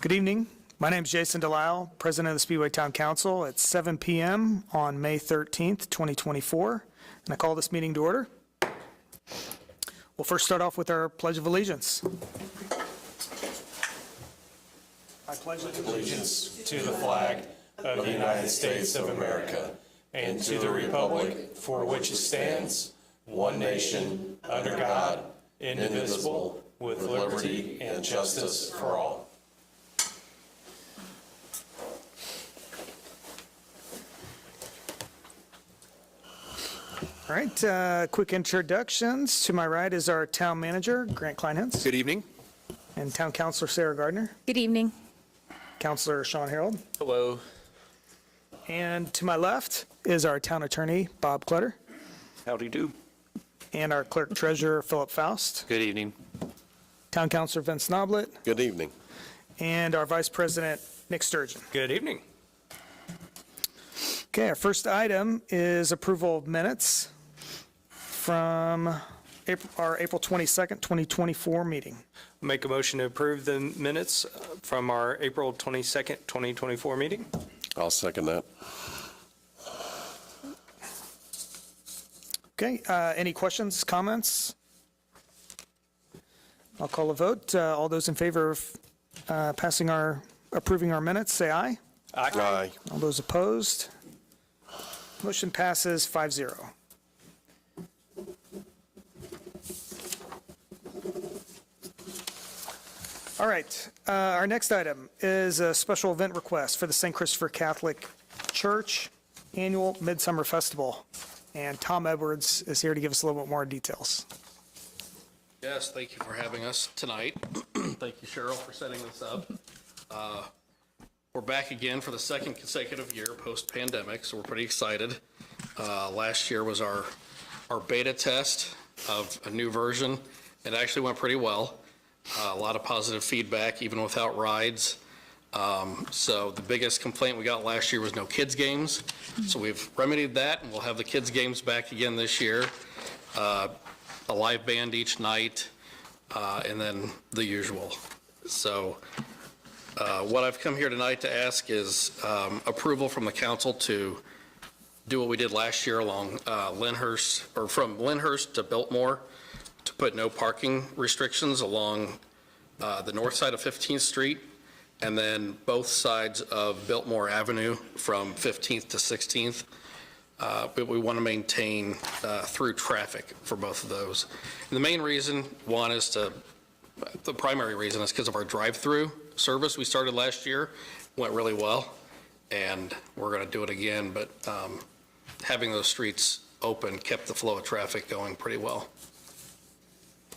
Good evening. My name is Jason Delisle, President of the Speedway Town Council. It's 7 p.m. on May 13th, 2024, and I call this meeting to order. We'll first start off with our Pledge of Allegiance. I pledge allegiance to the flag of the United States of America and to the republic for which it stands, one nation, under God, indivisible, with liberty and justice for all. All right, quick introductions. To my right is our Town Manager, Grant Kleinhans. Good evening. And Town Councilor Sarah Gardner. Good evening. Councilor Sean Harold. Hello. And to my left is our Town Attorney, Bob Clutter. Howdy do. And our Clerk Treasurer, Philip Faust. Good evening. Town Councilor Vince Noblet. Good evening. And our Vice President, Nick Sturgeon. Good evening. Okay, our first item is approval of minutes from our April 22nd, 2024 meeting. Make a motion to approve the minutes from our April 22nd, 2024 meeting. I'll second that. Okay, any questions, comments? I'll call a vote. All those in favor of approving our minutes, say aye. Aye. All those opposed? Motion passes 5-0. All right, our next item is a special event request for the St. Christopher Catholic Church Annual Midsummer Festival. And Tom Edwards is here to give us a little bit more details. Yes, thank you for having us tonight. Thank you, Cheryl, for setting this up. We're back again for the second consecutive year post-pandemic, so we're pretty excited. Last year was our beta test of a new version. It actually went pretty well. A lot of positive feedback, even without rides. So the biggest complaint we got last year was no kids games. So we've remedied that, and we'll have the kids games back again this year. A live band each night, and then the usual. So what I've come here tonight to ask is approval from the council to do what we did last year along Lyndhurst, or from Lyndhurst to Biltmore, to put no parking restrictions along the north side of 15th Street, and then both sides of Biltmore Avenue from 15th to 16th. But we want to maintain through traffic for both of those. And the main reason, the primary reason is because of our drive-through service we started last year. Went really well, and we're going to do it again, but having those streets open kept the flow of traffic going pretty well.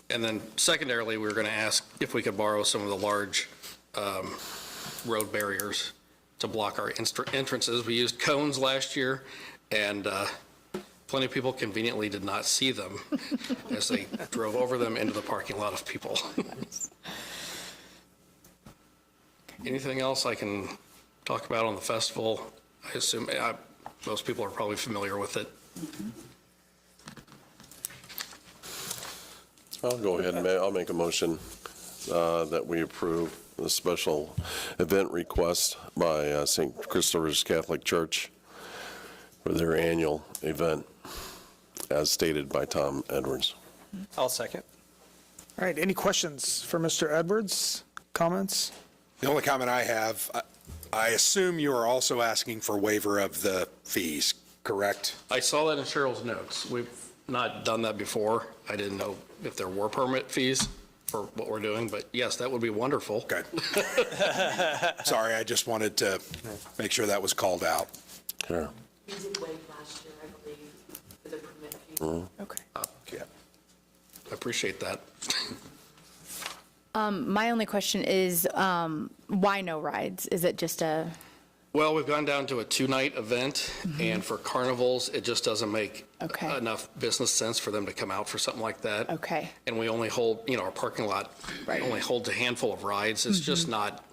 And then secondarily, we were going to ask if we could borrow some of the large road barriers to block our entrances. We used cones last year, and plenty of people conveniently did not see them as they drove over them into the parking lot of people. Anything else I can talk about on the festival? I assume most people are probably familiar with it. I'll go ahead and I'll make a motion that we approve the special event request by St. Christopher's Catholic Church for their annual event, as stated by Tom Edwards. I'll second. All right, any questions for Mr. Edwards? Comments? The only comment I have, I assume you are also asking for waiver of the fees, correct? I saw that in Cheryl's notes. We've not done that before. I didn't know if there were permit fees for what we're doing, but yes, that would be wonderful. Okay. Sorry, I just wanted to make sure that was called out. Sure. We did waive last year, I believe, for the permit fee. Okay. Yeah. I appreciate that. My only question is, why no rides? Is it just a? Well, we've gone down to a 2-night event, and for carnivals, it just doesn't make Okay. enough business sense for them to come out for something like that. Okay. And we only hold, our parking lot Right. only holds a handful of rides. It's just not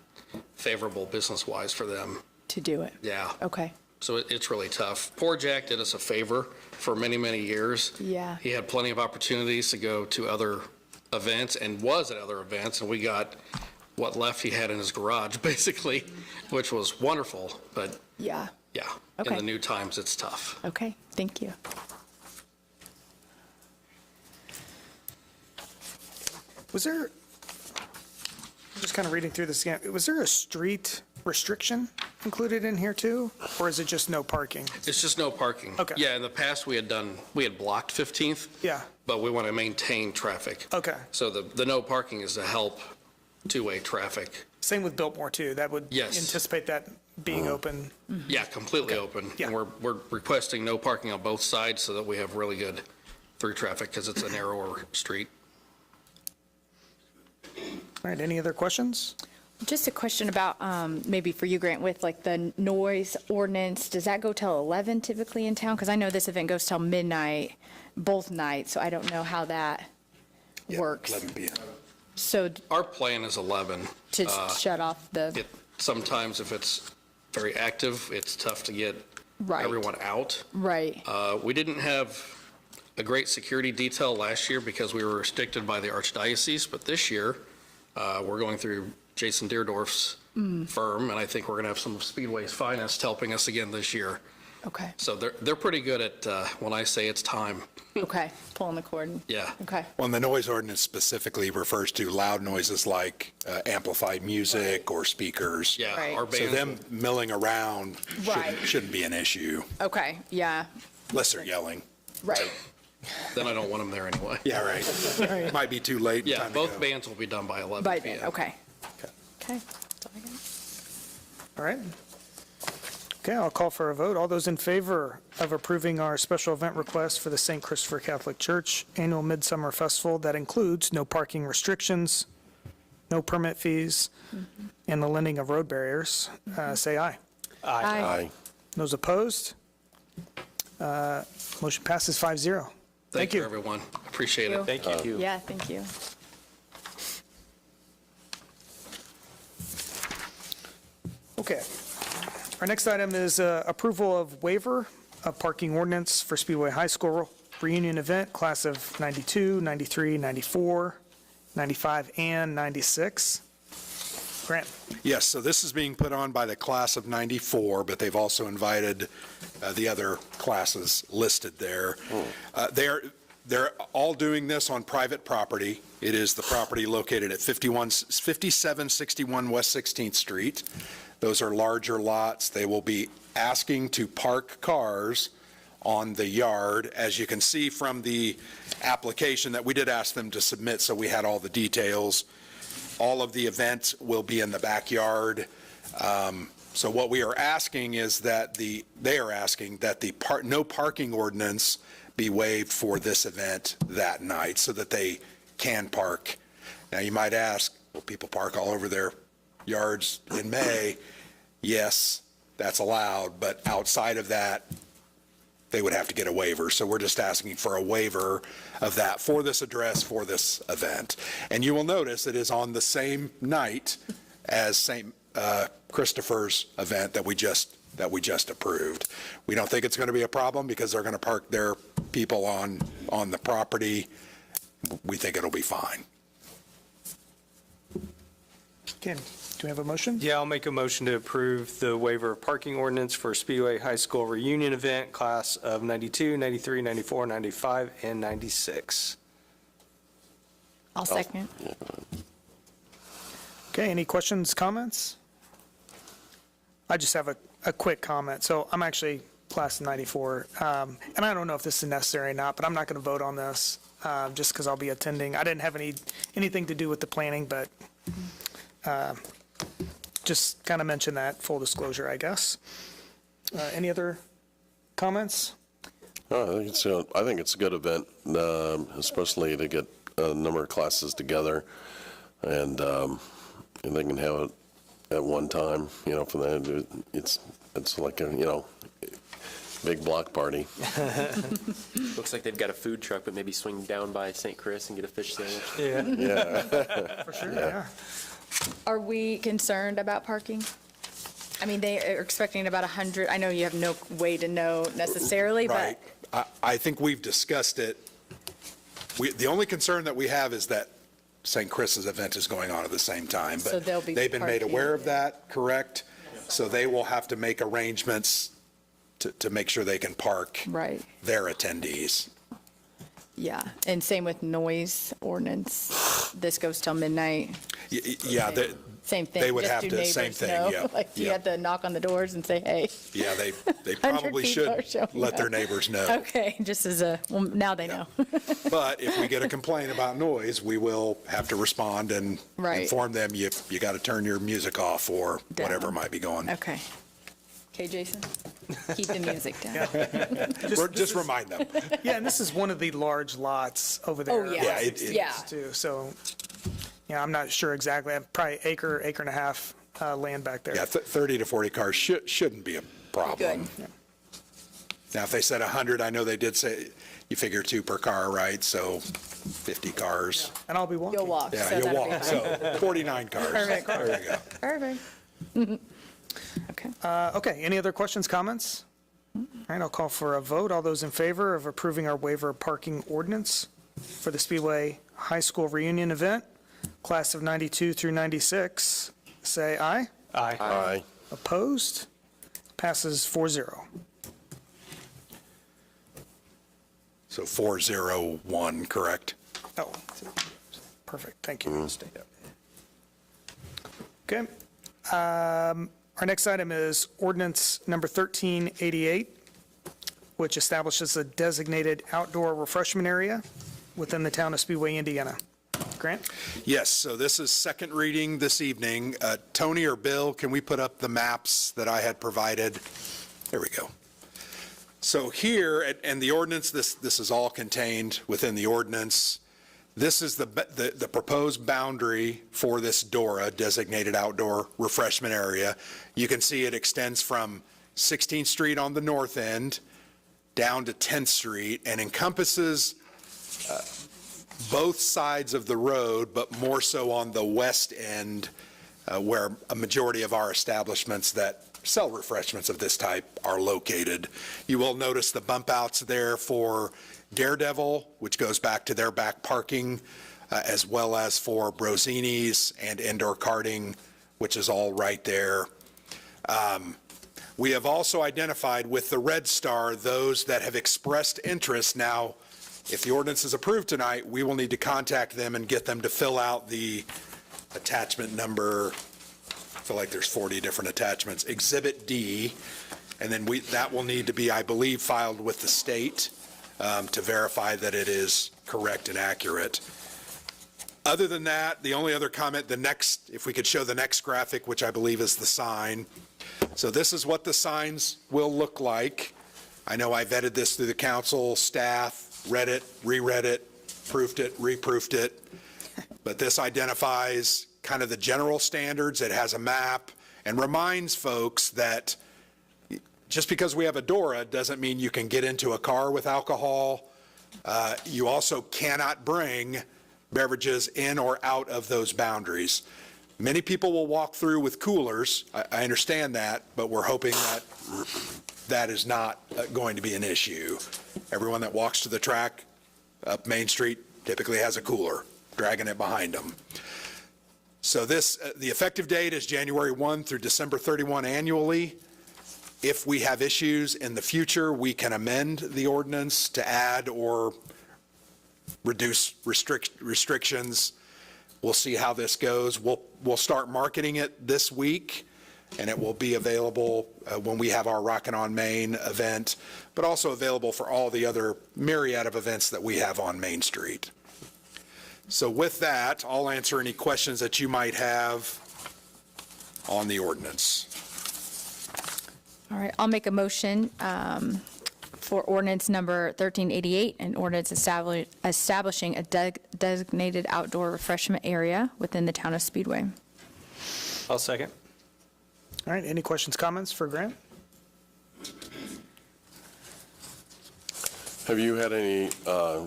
favorable business-wise for them. To do it? Yeah. Okay. So it's really tough. Poor Jack did us a favor for many, many years. Yeah. He had plenty of opportunities to go to other events and was at other events, and we got what left he had in his garage, basically, which was wonderful. But Yeah. yeah, Okay. in the new times, it's tough. Okay, thank you. Was there, I'm just kind of reading through this again, was there a street restriction included in here too? Or is it just no parking? It's just no parking. Okay. Yeah, in the past, we had blocked 15th. Yeah. But we want to maintain traffic. Okay. So the no parking is to help two-way traffic. Same with Biltmore too, that would Yes. anticipate that being open. Yeah, completely open. Yeah. And we're requesting no parking on both sides so that we have really good through traffic because it's a narrower street. All right, any other questions? Just a question about, maybe for you, Grant, with like the noise ordinance, does that go till 11 typically in town? Because I know this event goes till midnight, both nights, so I don't know how that Yeah, works. 11 p.m. So Our plan is 11. to shut off the, Sometimes if it's very active, it's tough to get Right. everyone out. right, We didn't have a great security detail last year because we were restricted by the Archdiocese, but this year, we're going through Jason Deerdorf's firm, and I think we're going to have some of Speedway's finest helping us again this year. okay, So they're pretty good at, when I say it's time. okay, pulling the cord. Yeah. Okay, Well, and the noise ordinance specifically refers to loud noises like amplified music or speakers. Yeah, Right. our So band, them milling around Right. shouldn't be an issue, okay, yeah, unless they're yelling. right. then I don't want them there anyway. Yeah, right. Might be too late. Yeah, time to both go. bands will be done by 11 By PM. then, okay. Okay. That's all I got. All right. Okay, I'll call for a vote. All those in favor of approving our special event request for the St. Christopher Catholic Church Annual Midsummer Festival that includes no parking restrictions, no permit fees, and the lending of road barriers, say aye. Aye. Aye. Those opposed? Motion passes 5-0. Thank you, everyone. Appreciate it. Thank you. Yeah, thank you. Okay. Our next item is approval of waiver of parking ordinance for Speedway High School reunion event, class of 92, 93, 94, 95, and 96. Grant? Yes, so this is being put on by the class of 94, but they've also invited the other classes listed there. They're all doing this on private property. It is the property located at 5761 West 16th Street. Those are larger lots. They will be asking to park cars on the yard. As you can see from the application that we did ask them to submit, so we had all the details. All of the events will be in the backyard. So what we are asking is that they are asking that the no parking ordinance be waived for this event that night so that they can park. Now, you might ask, will people park all over their yards in May? Yes, that's allowed, but outside of that, they would have to get a waiver. So we're just asking for a waiver of that for this address, for this event. And you will notice it is on the same night as St. Christopher's event that we just approved. We don't think it's going to be a problem because they're going to park their people on the property. We think it'll be fine. Ken, do we have a motion? Yeah, I'll make a motion to approve the waiver of parking ordinance for Speedway High School reunion event, class of 92, 93, 94, 95, and 96. I'll second. Okay, any questions, comments? I just have a quick comment. So I'm actually class of 94, and I don't know if this is necessary or not, but I'm not going to vote on this just because I'll be attending. I didn't have anything to do with the planning, but just kind of mention that, full disclosure, I guess. Any other comments? I think it's a good event, especially to get a number of classes together, and they can have it at one time, for that. It's like a, big block party. Looks like they've got a food truck, but maybe swing down by St. Chris and get a fish sandwich. Yeah. For sure, yeah. Are we concerned about parking? I mean, they are expecting about 100. I know you have no way to know necessarily, Right. but I think we've discussed it. The only concern that we have is that St. Chris's event is going on at the same time. So But they'll be they've been made parking. aware of that, correct? So they will have to make arrangements to make sure they can park Right. their attendees. Yeah, and same with noise ordinance. This goes till midnight. Yeah, Same thing. They would just have do to- same neighbors thing, know. yeah, Like, you yeah. have to knock on the doors and say, hey. yeah, they 100 probably people are should showing let their up. neighbors know. Okay, just as a, well, now they know. But if we get a complaint about noise, we will have to respond and Right. inform them, you got to turn your music off or whatever Down. might be going. Okay. Okay, Jason? Keep the music down. Just remind them. Yeah, and this is one of the large lots over there. Oh, yeah. Yeah, it- Yeah. Too, so, yeah, I'm not sure exactly. Probably acre and a half land back there. Yeah, 30 to 40 cars shouldn't be a problem. Good. Now, if they said 100, I know they did say, you figure 2 per car, right? So 50 cars. And I'll be walking. You'll walk. Yeah, so you'll that'll be walk, fine. so 49 cars. Perfect. There you go. Perfect. Okay. Okay, any other questions, comments? All right, I'll call for a vote. All those in favor of approving our waiver of parking ordinance for the Speedway High School reunion event, class of 92 through 96, say aye. Aye. Aye. Opposed? Passes 4-0. So 401, correct? Oh, perfect, thank you. Okay. Our next item is ordinance number 1388, which establishes a designated outdoor refreshment area within the town of Speedway, Indiana. Grant? Yes, so this is second reading this evening. Tony or Bill, can we put up the maps that I had provided? There we go. So here, and the ordinance, this is all contained within the ordinance. This is the proposed boundary for this DORA, designated outdoor refreshment area. You can see it extends from 16th Street on the north end down to 10th Street and encompasses both sides of the road, but more so on the west end, where a majority of our establishments that sell refreshments of this type are located. You will notice the bump outs there for Daredevil, which goes back to their back parking, as well as for Brosini's and indoor karting, which is all right there. We have also identified with the red star those that have expressed interest. Now, if the ordinance is approved tonight, we will need to contact them and get them to fill out the attachment number. I feel like there's 40 different attachments, Exhibit D, and then that will need to be, I believe, filed with the state to verify that it is correct and accurate. Other than that, the only other comment, if we could show the next graphic, which I believe is the sign. So this is what the signs will look like. I know I vetted this through the council, staff, read it, reread it, proofed it, reproofed it. But this identifies kind of the general standards. It has a map and reminds folks that just because we have a DORA doesn't mean you can get into a car with alcohol. You also cannot bring beverages in or out of those boundaries. Many people will walk through with coolers. I understand that, but we're hoping that that is not going to be an issue. Everyone that walks to the track up Main Street typically has a cooler, dragging it behind them. So the effective date is January 1 through December 31 annually. If we have issues in the future, we can amend the ordinance to add or reduce restrictions. We'll see how this goes. We'll start marketing it this week, and it will be available when we have our Rockin' on Main event, but also available for all the other myriad of events that we have on Main Street. So with that, I'll answer any questions that you might have on the ordinance. All right, I'll make a motion for ordinance number 1388, an ordinance establishing a designated outdoor refreshment area within the town of Speedway. I'll second. All right, any questions, comments for Grant? Have you had any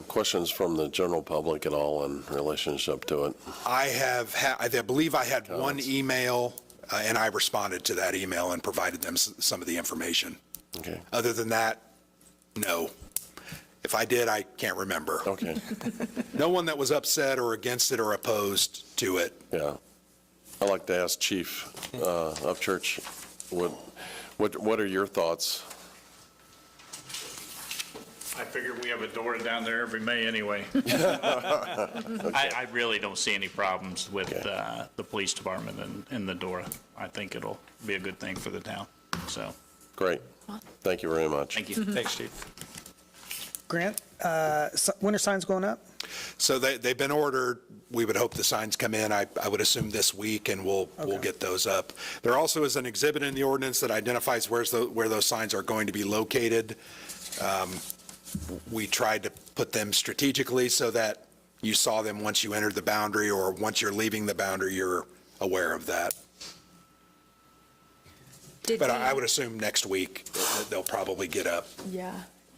questions from the general public at all in relationship to it? I believe I had one Comments? email, and I responded to that email and provided them some of the information. Okay. Other than that, no. If I did, I can't remember. Okay, No one that was upset or against it or opposed to it. yeah. I'd like to ask Chief of Church, what are your thoughts? I figure we have a door down there every May anyway. I really don't see any problems with the police department and the DORA. I think it'll be a good thing for the town, so, Great. Thank you very much. thank you. Thanks, Chief. Grant, winter signs going up? So they've been ordered. We would hope the signs come in, I would assume this week, and we'll get those up. There also is an exhibit in the ordinance that identifies where those signs are going to be located. We tried to put them strategically so that you saw them once you entered the boundary, or once you're leaving the boundary, you're aware of that. But I would assume next week they'll probably get up. Yeah.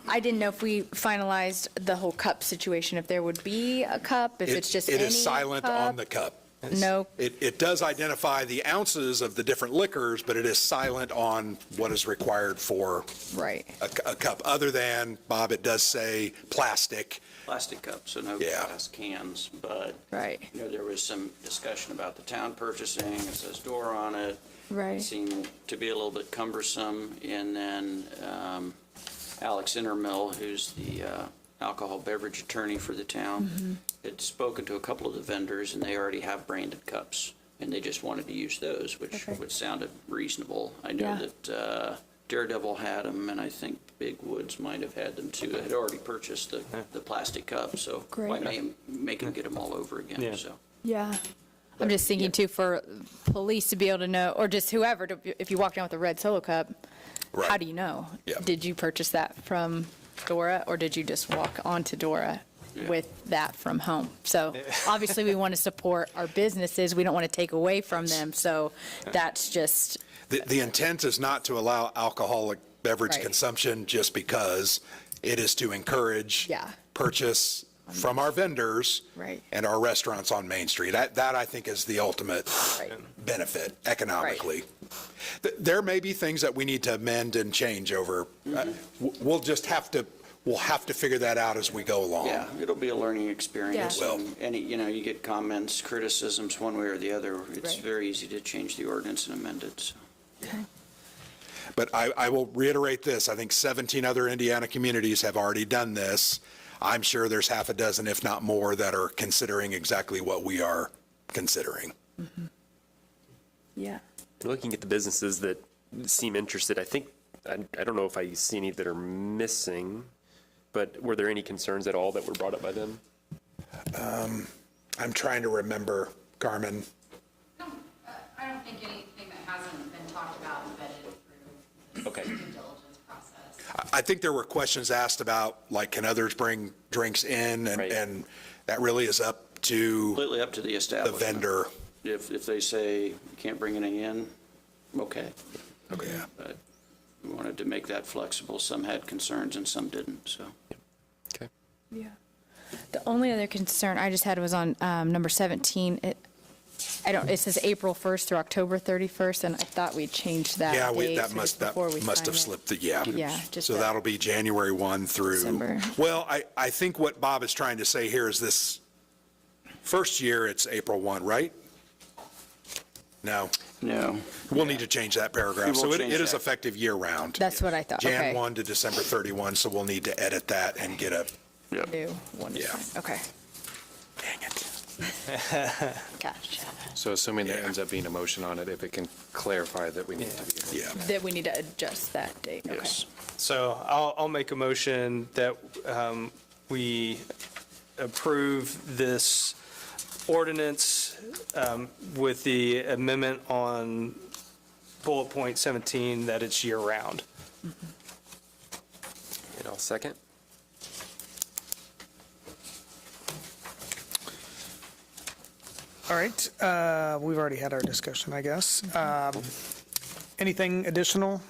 I didn't know if we finalized the whole cup situation, if there would be a cup, if it's just any It is silent on the cup. No, It does identify the ounces of the different liquors, but it is silent on what is required for right. a cup, other than, Bob, it does say plastic. Plastic cups, so no Yeah. glass cans, but, Right. you know, there was some discussion about the town purchasing, it says door on it. Right. It seemed to be a little bit cumbersome, and then Alex Intermill, who's the alcohol beverage attorney for the town, had spoken to a couple of the vendors, and they already have branded cups, and they just wanted to use those, which sounded reasonable. I know Yeah. that Daredevil had them, and I think Big Woods might have had them too. They had already purchased the plastic cups, so Great. why make them get them all over again, Yeah. so. Yeah. I'm just thinking too, for police to be able to know, or just whoever, if you walk down with a red Solo cup, how Right. do you know? Yeah. Did you purchase that from Dora, or did you just walk onto Dora with that from home? So obviously, we want to support our businesses. We don't want to take away from them. So that's just, The intent is not to allow alcoholic beverage Right. consumption just because. It is to encourage Yeah. purchase from our vendors Right. and our restaurants on Main Street. That I think is the ultimate Right. benefit economically. There may be things that we need to amend and change over. We'll just have to figure that out as we go along. Yeah, it'll be a learning experience. Yeah. Well- and Any, you get comments, criticisms, one way or the other. It's Right. very easy to change the ordinance and amend it, so. But I will reiterate this. I think 17 other Indiana communities have already done this. I'm sure there's half a dozen, if not more, that are considering exactly what we are considering. yeah. Looking at the businesses that seem interested, I think, I don't know if I see any that are missing, but were there any concerns at all that were brought up by them? I'm trying to remember, Carmen. I don't think anything that hasn't been talked about and vetted through Okay. due diligence process. I think there were questions asked about, like, can others bring drinks in? Right. And that really is up to Completely up to the the establishment. vendor. If they say you can't bring any in, okay. Okay. But we wanted to make that flexible. Some had concerns and some didn't, so. Okay. Yeah. The only other concern I just had was on number 17. It says April 1st through October 31st, and I thought we changed that Yeah, date. that so must just before we have sign it. slipped, yeah. Yeah, just So that. that'll be January 1 through. December. Well, I think what Bob is trying to say here is this first year, it's April 1, right? No, No. we'll need to change that paragraph. We will So it change is that. effective year-round. That's what I thought, okay. Jan 1 to December 31, so we'll need to edit that and get a, New one. Yeah. Okay. dang it. Gotcha. So assuming there ends up being a motion on it, if it can clarify that we need to be. Yeah. That we need to adjust that date. Okay. Yes. So I'll make a motion that we approve this ordinance with the amendment on bullet point 17, that it's year-round. And I'll second. All right, we've already had our discussion, I guess. Anything additional?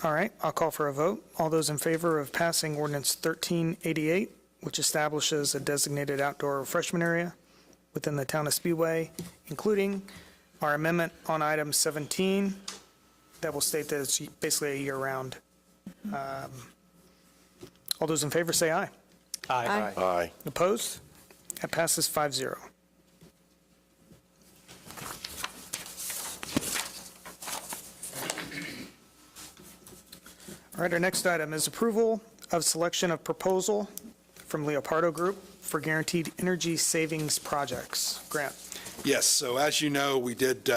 All right, I'll call for a vote. All those in favor of passing ordinance 1388, which establishes a designated outdoor refreshment area within the town of Speedway, including our amendment on item 17, that will state that it's basically a year-round. All those in favor say aye. Aye. Aye. Opposed? That passes 5-0. All right, our next item is approval of selection of proposal from Leopardo Group for guaranteed energy savings projects. Grant? Yes, so as you know, we did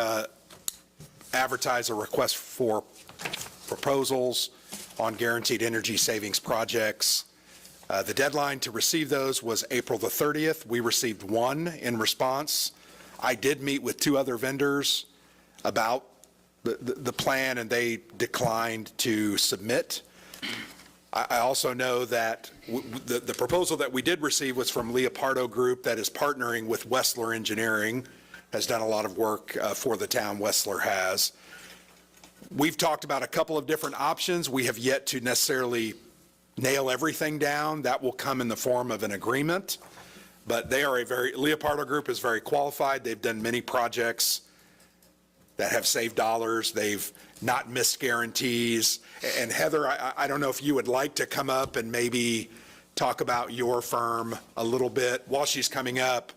advertise a request for proposals on guaranteed energy savings projects. The deadline to receive those was April the 30th. We received one in response. I did meet with two other vendors about the plan, and they declined to submit. I also know that the proposal that we did receive was from Leopardo Group that is partnering with Wessler Engineering, has done a lot of work for the town, Wessler has. We've talked about a couple of different options. We have yet to necessarily nail everything down. That will come in the form of an agreement. But they are Leopardo Group is very qualified. They've done many projects that have saved dollars. They've not missed guarantees. And Heather, I don't know if you would like to come up and maybe talk about your firm a little bit. While she's coming up,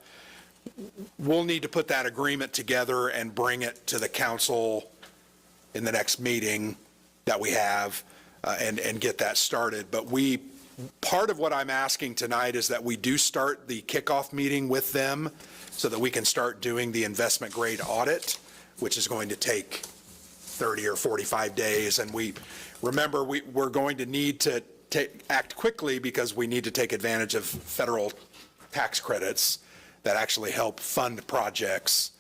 we'll need to put that agreement together and bring it to the council in the next meeting that we have and get that started. But part of what I'm asking tonight is that we do start the kickoff meeting with them so that we can start doing the investment grade audit, which is going to take 30 or 45 days. And we're going to need to act quickly because we need to take advantage of federal tax credits that actually help fund projects,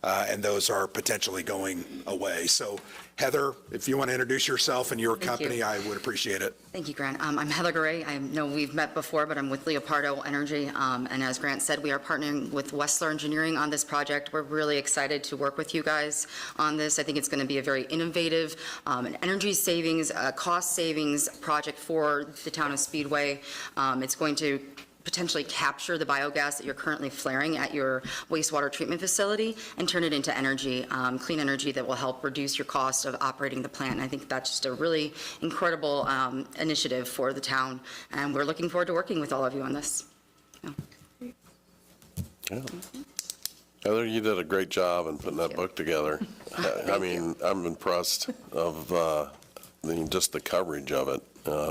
and those are potentially going away. So Heather, if you want to introduce yourself and your company, I would appreciate it. Thank you, Grant. I'm Heather Garay. I know we've met before, but I'm with Leopardo Energy. And as Grant said, we are partnering with Wessler Engineering on this project. We're really excited to work with you guys on this. I think it's going to be a very innovative an energy savings, cost savings project for the town of Speedway. It's going to potentially capture the biogas that you're currently flaring at your wastewater treatment facility and turn it into energy, clean energy that will help reduce your cost of operating the plant. And I think that's just a really incredible initiative for the town, and we're looking forward to working with all of you on this. Yeah. Heather, you did a great job in putting that book together. I mean, I'm impressed of just the coverage of it.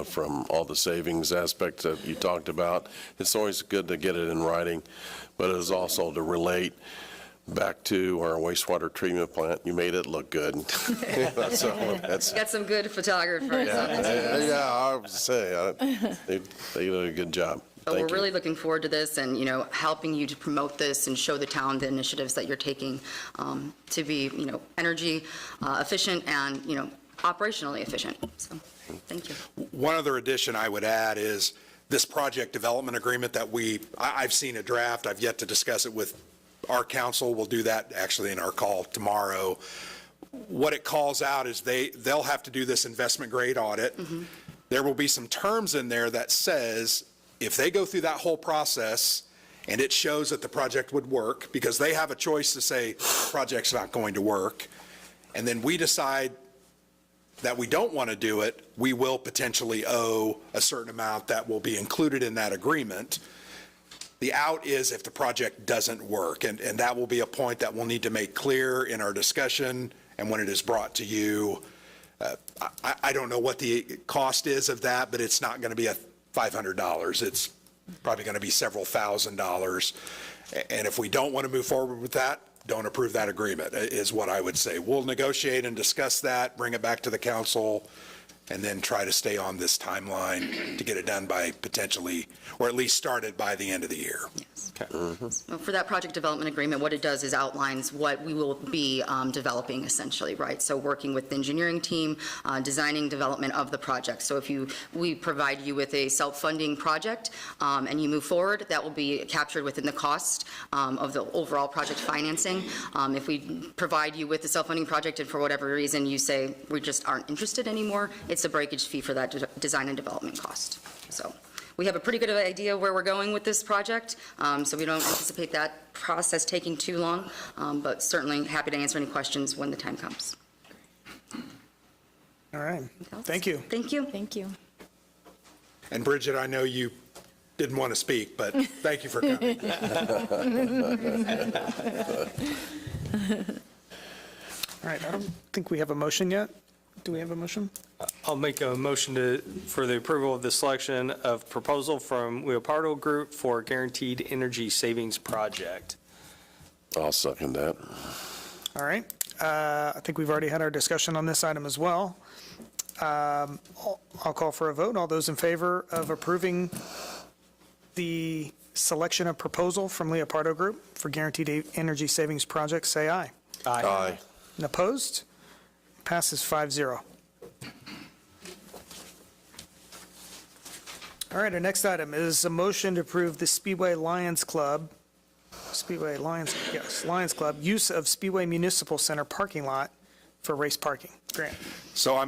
From all the savings aspects that you talked about. It's always good to get it in writing, but it is also to relate back to our wastewater treatment plant. You made it look good. Got some good photographers on this. Yeah, I would say they did a good job. But we're really looking forward to this and, helping you to promote this and show the town the initiatives that you're taking to be, energy efficient and, operationally efficient. So, thank you. One other addition I would add is this project development agreement that I've seen a draft. I've yet to discuss it with our council. We'll do that actually in our call tomorrow. What it calls out is they'll have to do this investment grade audit. Mm-hmm. There will be some terms in there that says if they go through that whole process and it shows that the project would work, because they have a choice to say the project's not going to work, and then we decide that we don't want to do it, we will potentially owe a certain amount that will be included in that agreement. The out is if the project doesn't work, and that will be a point that we'll need to make clear in our discussion and when it is brought to you. I don't know what the cost is of that, but it's not going to be $500. It's probably going to be several $1,000s. And if we don't want to move forward with that, don't approve that agreement, is what I would say. We'll negotiate and discuss that, bring it back to the council, and then try to stay on this timeline to get it done by potentially, or at least started by the end of the year. Yes. Okay. Well, for that project development agreement, what it does is outlines what we will be developing essentially, right? So working with the engineering team, designing development of the project. So if we provide you with a self-funding project and you move forward, that will be captured within the cost of the overall project financing. If we provide you with the self-funding project and for whatever reason you say we just aren't interested anymore, it's a breakage fee for that design and development cost. So we have a pretty good idea where we're going with this project, so we don't anticipate that process taking too long, but certainly happy to answer any questions when the time comes. All right. Thank you. Thank you. Thank you. And Bridget, I know you didn't want to speak, but thank you for coming. All right, I don't think we have a motion yet. Do we have a motion? I'll make a motion for the approval of the selection of proposal from Leopardo Group for Guaranteed Energy Savings Project. I'll second that. All right. I think we've already had our discussion on this item as well. I'll call for a vote. All those in favor of approving the selection of proposal from Leopardo Group for Guaranteed Energy Savings Project, say aye. Aye. And opposed? Passes 5-0. All right, our next item is a motion to approve the Lions Club use of Speedway Municipal Center parking lot for race parking. Grant. So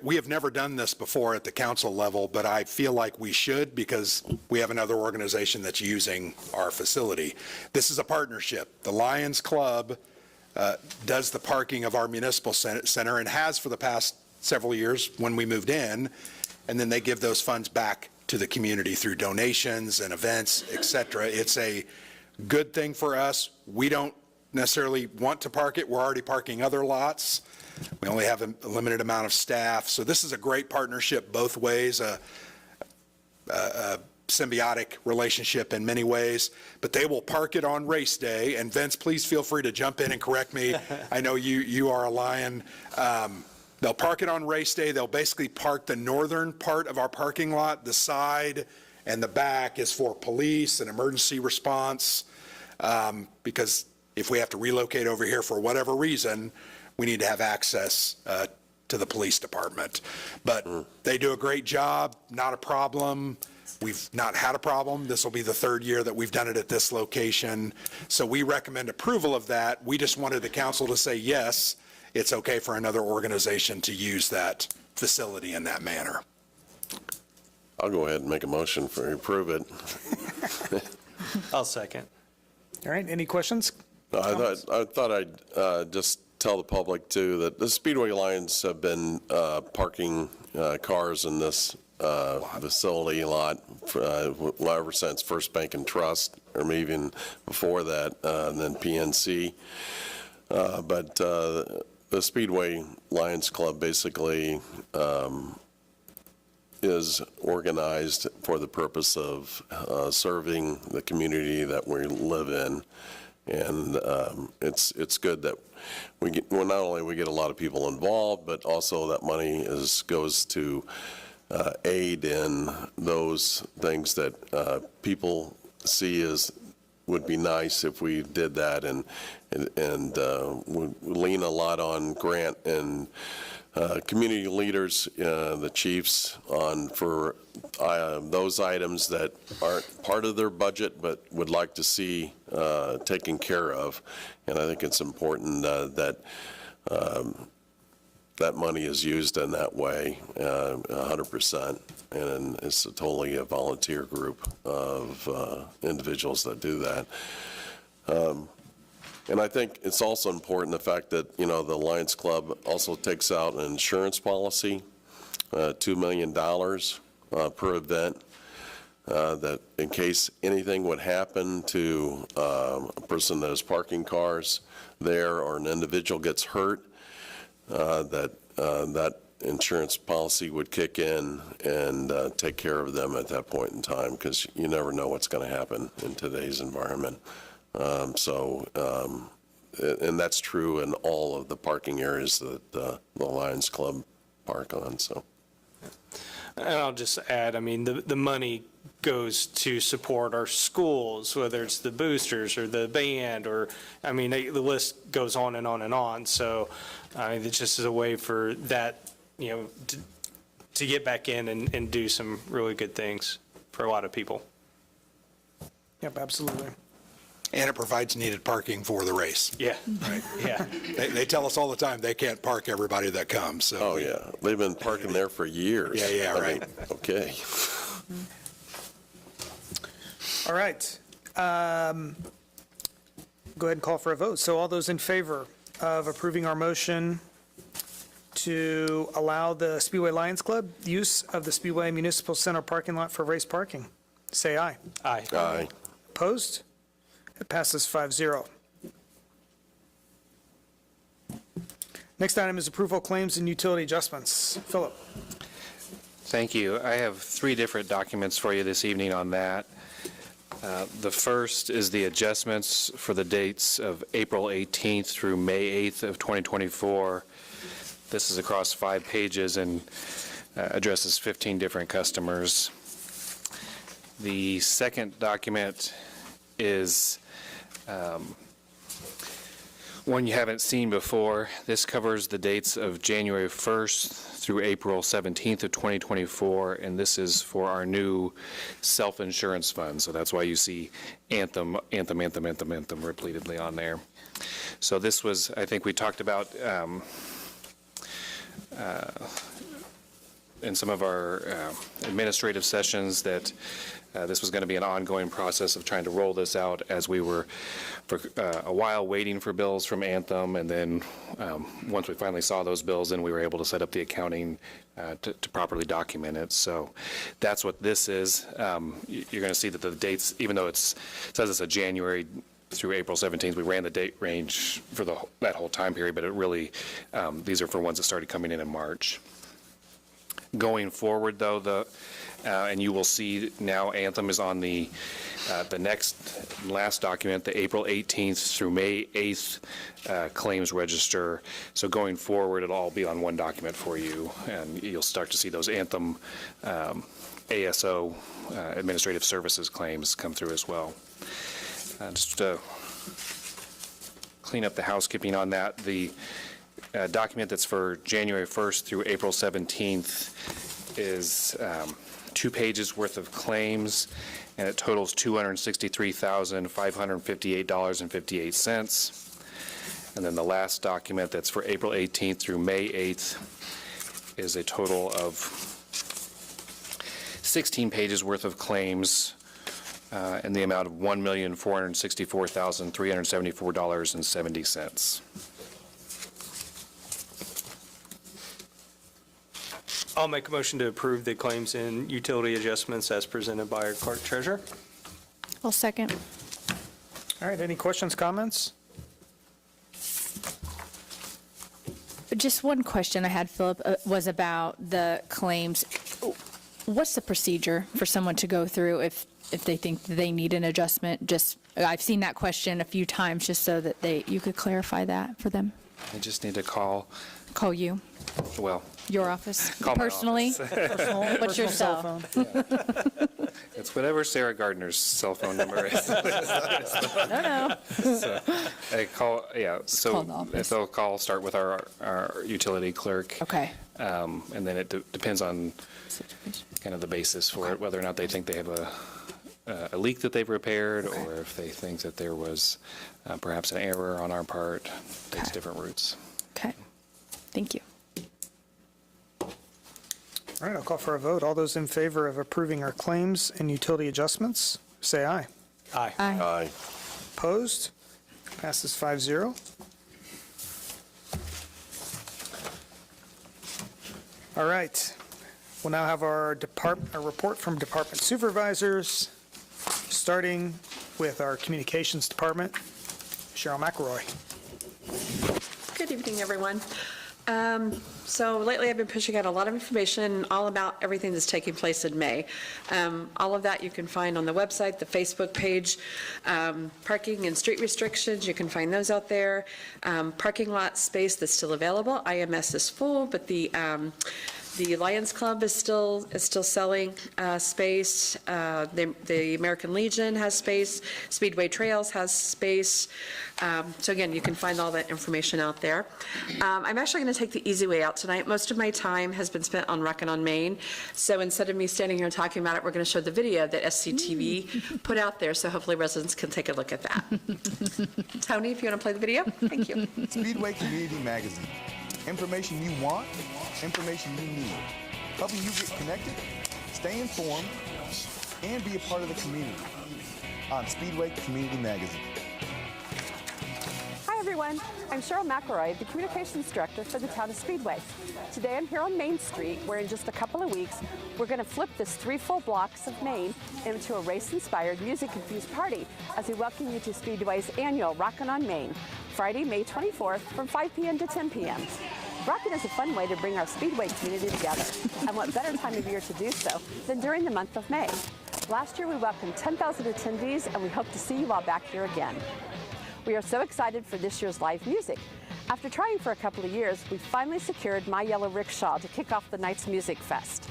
we have never done this before at the council level, but I feel like we should because we have another organization that's using our facility. This is a partnership. The Lions Club does the parking of our municipal center and has for the past several years when we moved in, and then they give those funds back to the community through donations and events, et cetera. It's a good thing for us. We don't necessarily want to park it. We're already parking other lots. We only have a limited amount of staff. So this is a great partnership both ways, a symbiotic relationship in many ways, but they will park it on race day. And Vince, please feel free to jump in and correct me. I know you are a Lion. They'll park it on race day. They'll basically park the northern part of our parking lot. The side and the back is for police and emergency response, because if we have to relocate over here for whatever reason, we need to have access to the police department. But they do a great job, not a problem. We've not had a problem. This will be the third year that we've done it at this location. So we recommend approval of that. We just wanted the council to say, yes, it's okay for another organization to use that facility in that manner. I'll go ahead and make a motion for approve it. I'll second. All right, any questions? I thought I'd just tell the public too that the Speedway Lions have been parking cars in this facility a lot ever since First Bank and Trust, or maybe even before that, and then PNC. But the Speedway Lions Club basically is organized for the purpose of serving the community that we live in. And it's good that we get, well, not only we get a lot of people involved, but also that money goes to aid in those things that people see as would be nice if we did that, and we lean a lot on Grant and community leaders, the chiefs, on for those items that aren't part of their budget but would like to see taken care of. And I think it's important that that money is used in that way 100%. And it's totally a volunteer group of individuals that do that. And I think it's also important the fact that, you know, the Lions Club also takes out an insurance policy, $2 million per event, that in case anything would happen to a person that is parking cars there or an individual gets hurt, that insurance policy would kick in and take care of them at that point in time, because you never know what's going to happen in today's environment. And that's true in all of the parking areas that the Lions Club park on, so. And I'll just add, I mean, the money goes to support our schools, whether it's the boosters or the band, or, I mean, the list goes on and on and on. So it just is a way for that, you know, to get back in and do some really good things for a lot of people. Yep, absolutely. And it provides needed parking for the race. Yeah. Right. Yeah. They tell us all the time they can't park everybody that comes, so. Oh, yeah. They've been parking there for years. Yeah, I right. mean, okay. All right. Go ahead and call for a vote. So all those in favor of approving our motion to allow the Speedway Lions Club use of the Speedway Municipal Center parking lot for race parking, say aye. Aye. Aye. Opposed? It passes 5-0. Next item is approval of claims and utility adjustments. Philip? Thank you. I have 3 different documents for you this evening on that. The first is the adjustments for the dates of April 18th through May 8th of 2024. This is across 5 pages and addresses 15 different customers. The second document is one you haven't seen before. This covers the dates of January 1st through April 17th of 2024, and this is for our new self-insurance fund. So that's why you see Anthem repeatedly on there. So this was, I think we talked about in some of our administrative sessions that this was going to be an ongoing process of trying to roll this out as we were for a while waiting for bills from Anthem, and then once we finally saw those bills, then we were able to set up the accounting to properly document it. So that's what this is. You're going to see that the dates, even though it says it's a January through April 17th, we ran the date range for that whole time period, but it really, these are for ones that started coming in March. Going forward, though, and you will see now Anthem is on the last document, the April 18th through May 8th claims register. So going forward, it'll all be on one document for you, and you'll start to see those Anthem ASO administrative services claims come through as well. Just to clean up the housekeeping on that, the document that's for January 1st through April 17th is 2 pages worth of claims, and it totals $263,558.58. And then the last document that's for April 18th through May 8th is a total of 16 pages worth of claims in the amount of $1,464,374.70. I'll make a motion to approve the claims and utility adjustments as presented by our clerk treasurer. I'll second. All right, any questions, comments? Just one question I had, Philip, was about the claims. What's the procedure for someone to go through if they think they need an adjustment? Just, I've seen that question a few times, just so that you could clarify that for them. I just need to call you, well, your office, call my personally. office. What's your Cell cell? phone. It's whatever Sarah Gardner's cell phone number is. No. So I call, yeah, call so the office. if they'll call, start with our utility clerk. Okay. And then it depends on kind of the basis for it, whether or not they think they have a leak that they've repaired, or if they think that there was perhaps an error on our part. Takes different routes. Okay. Thank you. All right, I'll call for a vote. All those in favor of approving our claims and utility adjustments, say aye. Aye. Aye. Aye. Opposed? Passes 5-0. All right, we'll now have our report from department supervisors, starting with our communications department. Cheryl McElroy. Good evening, everyone. So lately I've been pushing out a lot of information all about everything that's taking place in May. All of that you can find on the website, the Facebook page. Parking and street restrictions, you can find those out there. Parking lot space that's still available. IMS is full, but the Lions Club is still selling space. The American Legion has space. Speedway Trails has space. So again, you can find all that information out there. I'm actually going to take the easy way out tonight. Most of my time has been spent on Rec and on Main. So instead of me standing here and talking about it, we're going to show the video that SCTV put out there. So hopefully residents can take a look at that. Tony, if you want to play the video, thank you. Speedway Community Magazine. Information you want, information you need. Helping you get connected, stay informed, and be a part of the community. On Speedway Community Magazine. Hi everyone, everyone. I'm Cheryl McElroy, the Communications Director for the Town of Speedway. Today I'm here on Main Street, where in just a couple of weeks, we're going to flip this 3 full blocks of Main into a race-inspired, music-infused party as we welcome you to Speedway's annual Rockin' on Main, Friday, May 24th from 5 p.m. to 10 p.m. Rockin' is a fun way to bring our Speedway community together, and what better time of year to do so than during the month of May. Last year we welcomed 10,000 attendees, and we hope to see you all back here again. We are so excited for this year's live music. After trying for a couple of years, we finally secured My Yellow Rickshaw to kick off the night's music fest.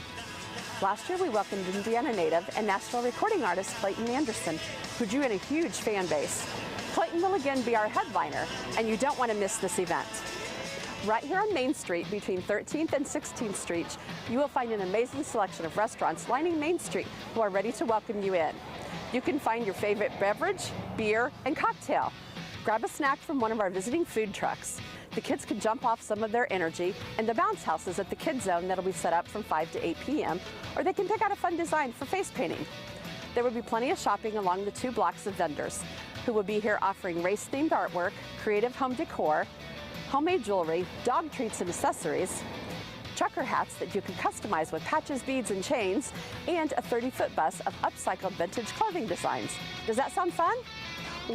Last year we welcomed Indiana native and Nashville recording artist Clayton Anderson, who drew in a huge fan base. Clayton will again be our headliner, and you don't want to miss this event. Right here on Main Street, between 13th and 16th Street, you will find an amazing selection of restaurants lining Main Street who are ready to welcome you in. You can find your favorite beverage, beer, and cocktail. Grab a snack from one of our visiting food trucks. The kids can jump off some of their energy and the bounce houses at the kids zone that'll be set up from 5 to 8 p.m., or they can pick out a fun design for face painting. There will be plenty of shopping along the 2 blocks of vendors who will be here offering race-themed artwork, creative home decor, homemade jewelry, dog treats and accessories, trucker hats that you can customize with patches, beads, and chains, and a 30-foot bus of upcycled vintage clothing designs. Does that sound fun?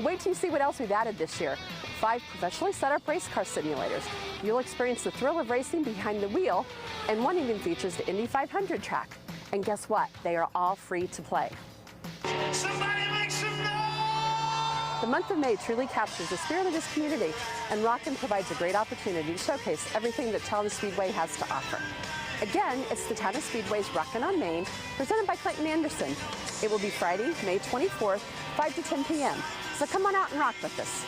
Wait till you see what else we've added this year. 5 professionally set up race car simulators. You'll experience the thrill of racing behind the wheel, and one even features the Indy 500 track. And guess what? They are all free to play. Somebody make some noise! The month of May truly captures the spirit of this community, and Rockin' provides a great opportunity to showcase everything that Town of Speedway has to offer. Again, it's the Town of Speedway's Rockin' on Main, presented by Clayton Anderson. It will be Friday, May 24th, 5 to 10 p.m. So come on out and rock with us.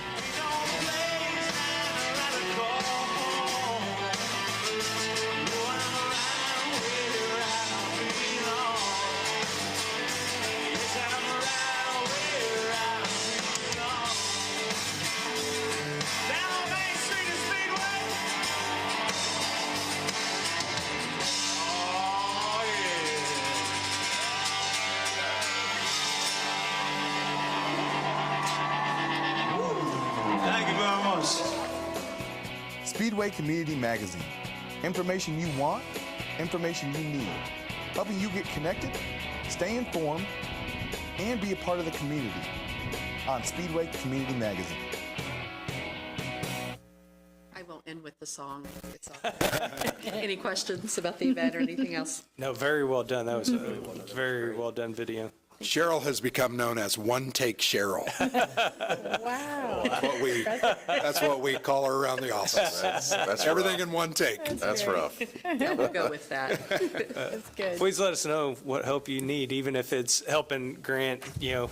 Speedway Community Magazine. Information you want, information you need. Helping you get connected, stay informed, and be a part of the community on Speedway Community Magazine. I won't end with the song. It's all Any questions about the event or anything else? No, very well done. That was a very well done video. Cheryl has become known as One Take Cheryl. Wow. That's what we call her around the office. That's Everything rough. in one take. That's rough. Yeah, we'll go with that. That's good. Please let us know what help you need, even if it's helping Grant,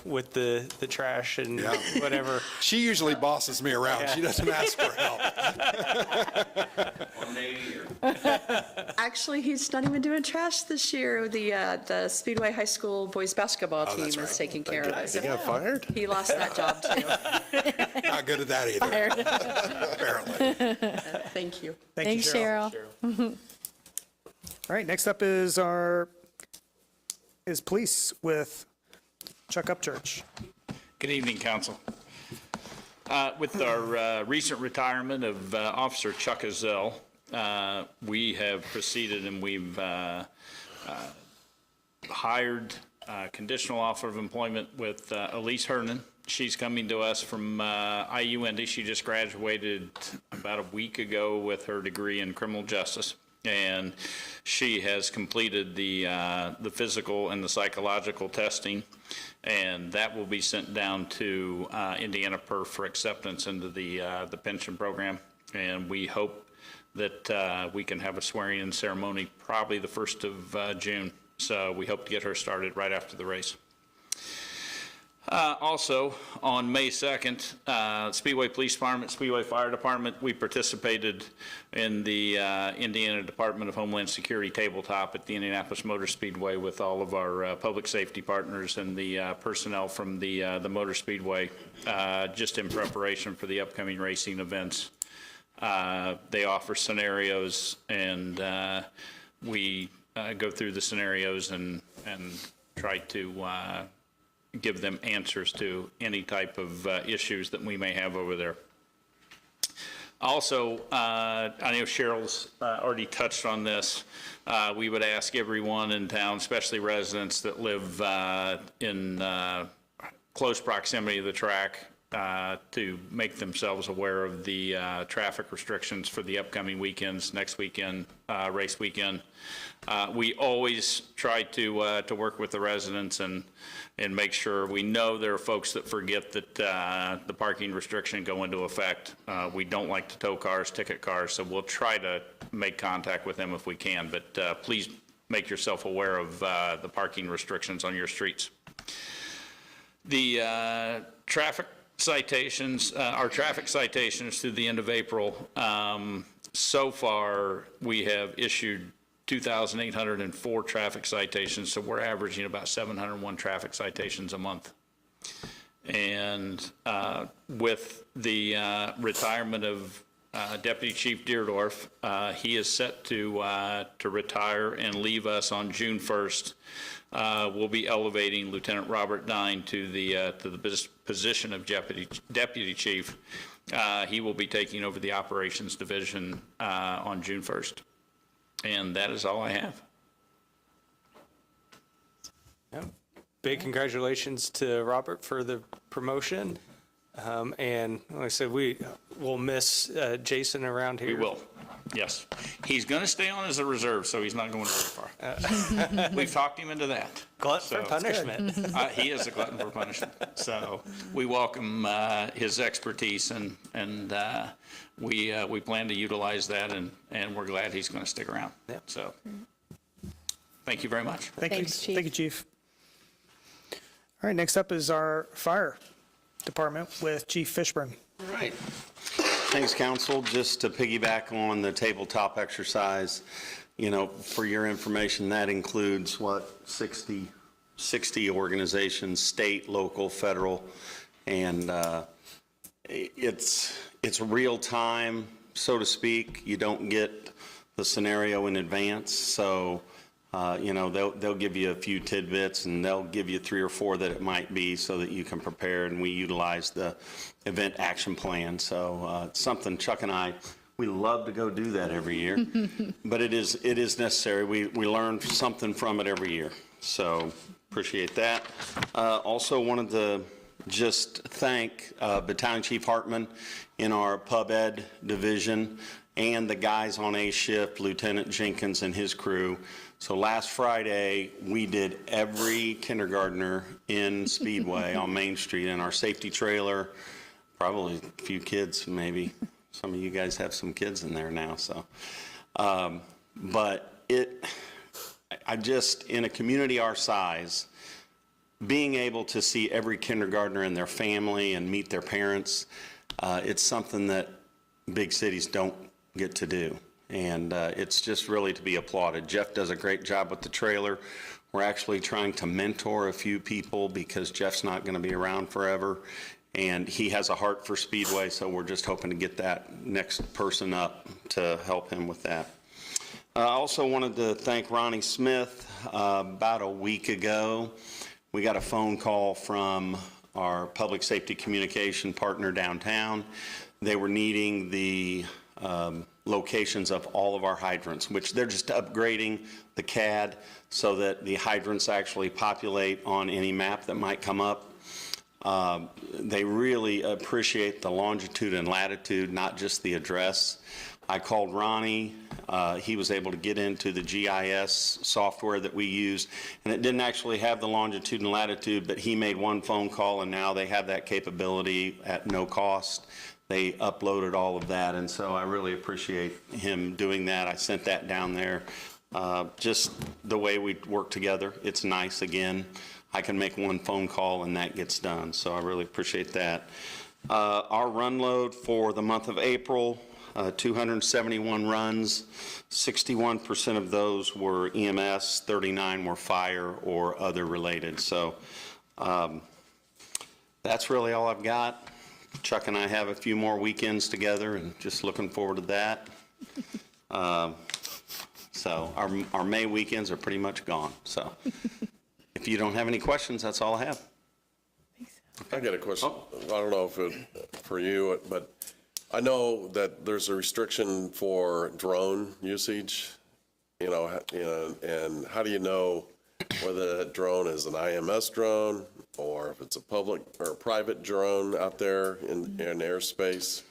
with the trash and Yeah. whatever. She usually bosses me around. She doesn't ask for help. Actually, he's not even doing trash this year. The Speedway High School boys basketball team that's is right. taking care of it. He got fired? He lost that job too. Not good at that either, apparently. Thank you. Thanks, Cheryl. All right, next up is police with Chuck Upchurch. Good evening, council. With our recent retirement of Officer Chuck Azell, we have proceeded and we've hired conditional offer of employment with Elise Hernan. She's coming to us from IU Indy. She just graduated about a week ago with her degree in criminal justice. And she has completed the physical and the psychological testing, and that will be sent down to Indiana Perf for acceptance into the pension program. And we hope that we can have a swearing-in ceremony probably the 1st of June. So we hope to get her started right after the race. Also, on May 2nd, Speedway Police Department, Speedway Fire Department, we participated in the Indiana Department of Homeland Security tabletop at the Indianapolis Motor Speedway with all of our public safety partners and the personnel from the Motor Speedway, just in preparation for the upcoming racing events. They offer scenarios, and we go through the scenarios and try to give them answers to any type of issues that we may have over there. Also, I know Cheryl's already touched on this. We would ask everyone in town, especially residents that live in close proximity to the track, to make themselves aware of the traffic restrictions for the upcoming weekends, next weekend, race weekend. We always try to work with the residents and make sure. We know there are folks that forget that the parking restriction go into effect. We don't like to tow cars, ticket cars, so we'll try to make contact with them if we can, but please make yourself aware of the parking restrictions on your streets. The traffic citations, our traffic citations through the end of April, so far we have issued 2,804 traffic citations, so we're averaging about 701 traffic citations a month. And with the retirement of Deputy Chief Deerdorf, he is set to retire and leave us on June 1st. We'll be elevating Lieutenant Robert Dine to the position of Deputy Chief. He will be taking over the Operations Division on June 1st. And that is all I have. Yep. Big congratulations to Robert for the promotion. And like I said, we will miss Jason around here. We will, yes. He's going to stay on as a reserve, so he's not going very far. We've talked him into that. Glutton for punishment. He is a glutton for punishment. So we welcome his expertise, and we plan to utilize that, and we're glad he's going to stick around. Yep. So thank you very much. Thanks, Chief. Thank you, Chief. All right, next up is our fire department with Chief Fishburne. All right. Thanks, Council. Just to piggyback on the tabletop exercise, you know, for your information, that includes, what, 60 organizations, state, local, federal, and it's real time, so to speak. You don't get the scenario in advance, so you know, they'll give you a few tidbits, and they'll give you 3 or 4 that it might be, so that you can prepare. And we utilize the event action plan. So it's something Chuck and I, we love to go do that every year, but it is necessary. We learn something from it every year. So appreciate that. Also wanted to just thank Battalion Chief Hartman in our Pub Ed division, and the guys on A shift, Lieutenant Jenkins and his crew. So last Friday, we did every kindergartner in Speedway on Main Street in our safety trailer, probably a few kids maybe. Some of you guys have some kids in there now, so. But I just, in a community our size, being able to see every kindergartner and their family and meet their parents, it's something that big cities don't get to do. And it's just really to be applauded. Jeff does a great job with the trailer. We're actually trying to mentor a few people because Jeff's not going to be around forever. And he has a heart for Speedway, so we're just hoping to get that next person up to help him with that. I also wanted to thank Ronnie Smith. About a week ago, we got a phone call from our public safety communication partner downtown. They were needing the locations of all of our hydrants, which they're just upgrading the CAD so that the hydrants actually populate on any map that might come up. They really appreciate the longitude and latitude, not just the address. I called Ronnie. He was able to get into the GIS software that we use, and it didn't actually have the longitude and latitude, but he made one phone call, and now they have that capability at no cost. They uploaded all of that, and so I really appreciate him doing that. I sent that down there. Just the way we work together, it's nice. Again, I can make one phone call and that gets done, so I really appreciate that. Our run load for the month of April, 271 runs, 61% of those were EMS, 39 were fire or other related. So that's really all I've got. Chuck and I have a few more weekends together and just looking forward to that. So our May weekends are pretty much gone. So if you don't have any questions, that's all I have. I got a question. I don't know if it for you, but I know that there's a restriction for drone usage, and how do you know whether that drone is an IMS drone or if it's a public or a private drone out there in airspace?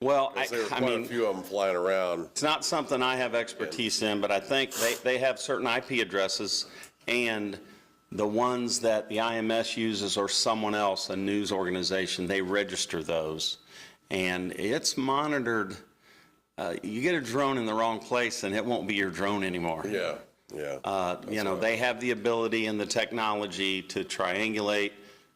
Well, There's I quite a mean, few of them flying around. it's not something I have expertise in, but I think they have certain IP addresses, and the ones that the IMS uses or someone else, a news organization, they register those. And it's monitored. You get a drone in the wrong place and it won't be your drone anymore. Yeah, yeah. They have the ability and the technology to triangulate,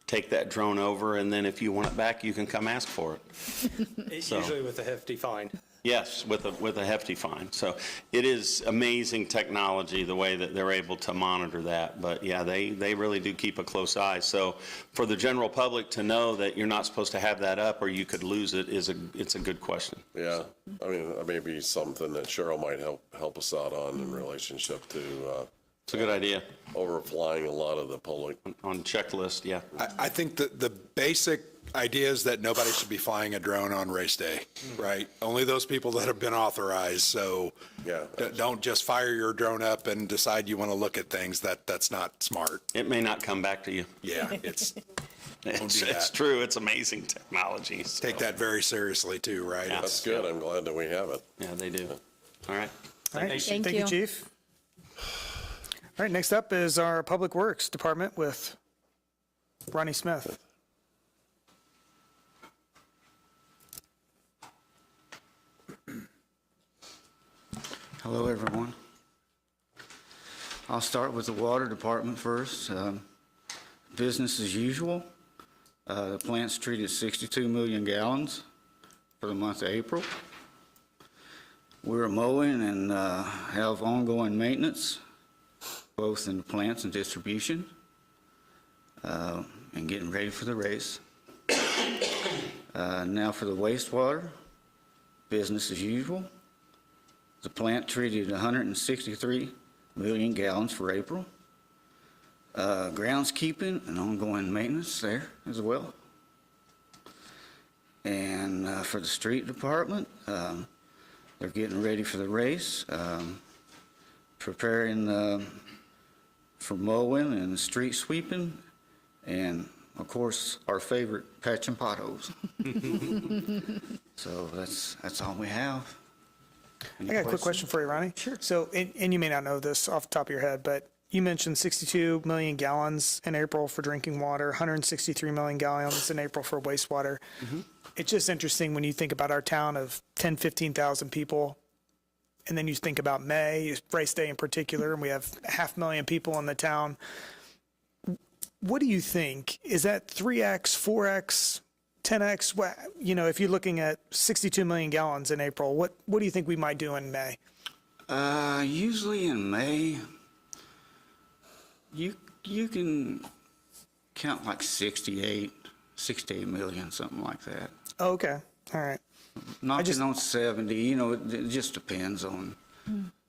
take that drone over, and then if you want it back, you can come ask for it. So- Usually with a hefty fine. Yes, with a hefty fine. So it is amazing technology, the way that they're able to monitor that. But yeah, they really do keep a close eye. So for the general public to know that you're not supposed to have that up or you could lose it it's a good question. Yeah, I mean, that may be something that Cheryl might help us out on in relationship to. It's a good idea. Overflying a lot of the public. On checklist, yeah. I think that the basic idea is that nobody should be flying a drone on race day, right? Only those people that have been authorized, so Yeah. don't just fire your drone up and decide you want to look at things. That's not smart. It may not come back to you. Yeah, it's It's true. It's amazing technology. So. take that very seriously too, right? Yeah. That's good. I'm glad that we have it. Yeah, they do. All right. All right, Thank thank you, you. Chief. All right, next up is our Public Works Department with Ronnie Smith. Hello, everyone. I'll start with the water department first. Business as usual. The plant's treated 62 million gallons for the month of April. We're mowing and have ongoing maintenance, both in the plants and distribution, and getting ready for the race. Now for the wastewater, business as usual. The plant treated 163 million gallons for April. Groundskeeping and ongoing maintenance there as well. And for the street department, they're getting ready for the race, preparing for mowing and street sweeping, and of course, our favorite, patching potholes. So that's all we have. I got a quick question for you, Ronnie. Sure. So, and you may not know this off the top of your head, but you mentioned 62 million gallons in April for drinking water, 163 million gallons in April for wastewater. It's just interesting when you think about our town of 10, 15,000 people, and then you think about May, race day in particular, and we have 500,000 people in the town. What do you think? Is that 3X, 4X, 10X? If you're looking at 62 million gallons in April, what do you think we might do in May? Usually in May, you can count like 68 million, something like that. Oh, okay. All right. Knocking on 70, it just depends on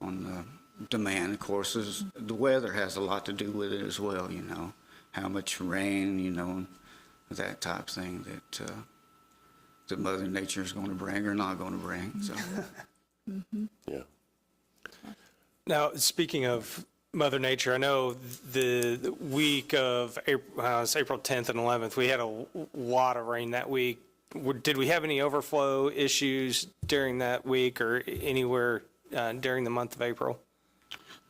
the demand. Of course, the weather has a lot to do with it as well, how much rain, that type of thing that Mother Nature is going to bring or not going to bring. So, Yeah. Now, speaking of Mother Nature, I know the week of April 10th and 11th, we had a lot of rain that week. Did we have any overflow issues during that week or anywhere during the month of April?